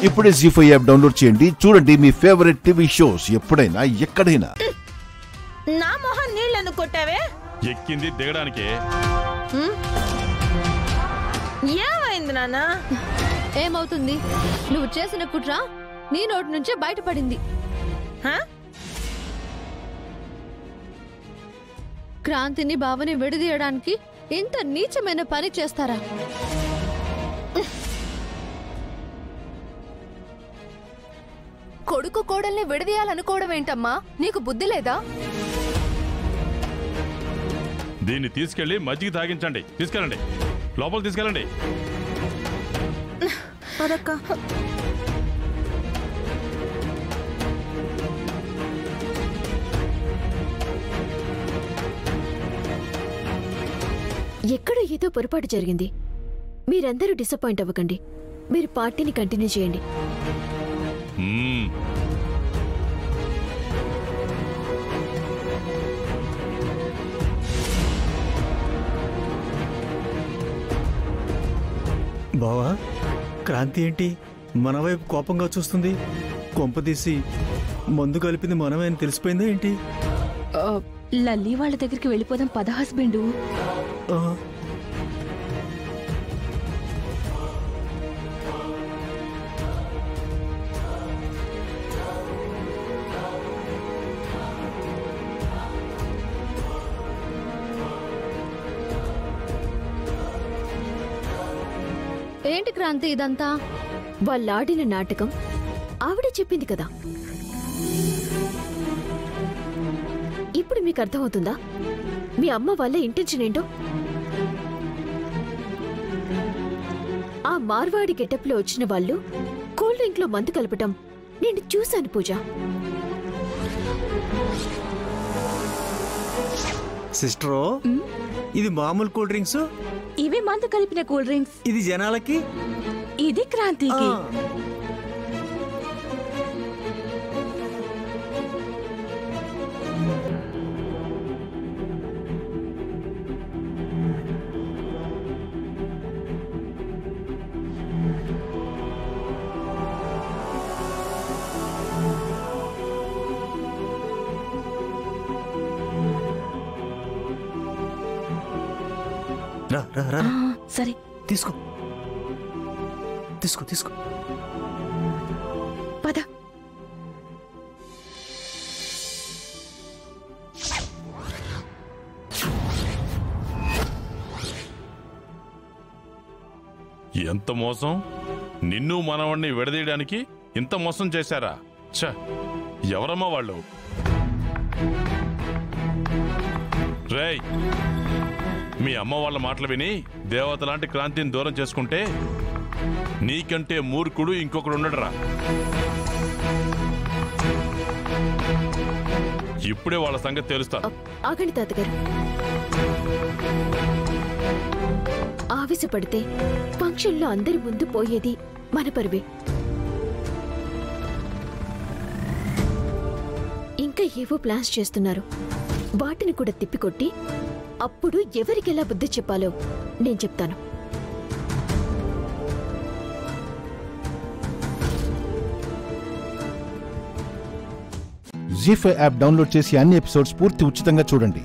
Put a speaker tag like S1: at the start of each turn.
S1: ఇప్పుడే జీ5 app download చేయండి. చూడండి మీ ఫేవరెట్ టీవీ షోస్ ఎప్పుడైనా ఎక్కడైనా.
S2: నా మొహం నీళ్ళను కొట్టావే.
S3: ఎక్కింది దిగడానికి.
S2: ఏమైంది నాన్న?
S4: ఏమవుతుంది? నువ్వు చేసిన కుట్ర నీ నోటి నుంచే బయటపడింది. క్రాంతిని బావని విడదీయడానికి ఇంత నీచమైన పని చేస్తారా?
S5: కొడుకు కోడల్ని విడదీయాలనుకోవడం ఏంటమ్మా? నీకు బుద్ధి లేదా?
S3: దీన్ని తీసుకెళ్లి మజ్జిగ తాగించండి. తీసుకెళ్ళండి, లోపల తీసుకెళ్ళండి.
S6: ఎక్కడో ఏదో పొరపాటు జరిగింది. మీరందరూ డిసప్పాయింట్ అవ్వకండి. మీరు పార్టీని కంటిన్యూ చేయండి.
S7: బావా, క్రాంతి ఏంటి మన వైపు కోపంగా చూస్తుంది? కొంపదీసి మందు కలిపింది మనమే అని తెలిసిపోయిందా ఏంటి?
S5: లల్లి వాళ్ళ దగ్గరికి వెళ్ళిపోదాం పద హస్బెండు.
S4: ఏంటి క్రాంతి ఇదంతా?
S6: వాళ్ళాడిన నాటకం ఆవిడే చెప్పింది కదా. ఇప్పుడు మీకు అర్థమవుతుందా మీ అమ్మ వాళ్ళ ఇంటెన్షన్ ఏంటో? ఆ మార్వాడి గెటప్లో వచ్చిన వాళ్ళు కూల్ డ్రింక్ లో మందు కలపటం నేను చూశాను పూజ.
S7: సిస్టరో, ఇది మామూలు కూల్ డ్రింక్స్,
S5: ఇవి మందు కలిపిన కూల్ డ్రింక్స్.
S7: ఇది జనాలకి,
S5: ఇది క్రాంతికి.
S7: రా రా రా.
S5: సరే
S7: తీసుకో తీసుకో తీసుకో.
S5: పద.
S3: ఎంత మోసం! నిన్ను మనవణ్ణి విడదీయడానికి ఇంత మోసం చేశారా? ఛ, ఎవరమ్మా వాళ్ళు? రేయ్, మీ అమ్మ వాళ్ళ మాటలు విని దేవత లాంటి క్రాంతిని దూరం చేసుకుంటే నీకంటే మూర్ఖుడు ఇంకొకడు ఉండడురా. ఇప్పుడే వాళ్ళ సంగతి తెలుస్తా.
S6: ఆగండి తాతగారు. ఆవేశపడితే ఫంక్షన్లో అందరి ముందు పోయేది మన పరువే. ఇంకా ఏవో ప్లాన్స్ చేస్తున్నారు. వాటిని కూడా తిప్పికొట్టి అప్పుడు ఎవరికెలా బుద్ధి చెప్పాలో నేను చెప్తాను.
S1: జీ5 యాప్ డౌన్లోడ్ చేసి అన్ని ఎపిసోడ్స్ పూర్తి ఉచితంగా చూడండి.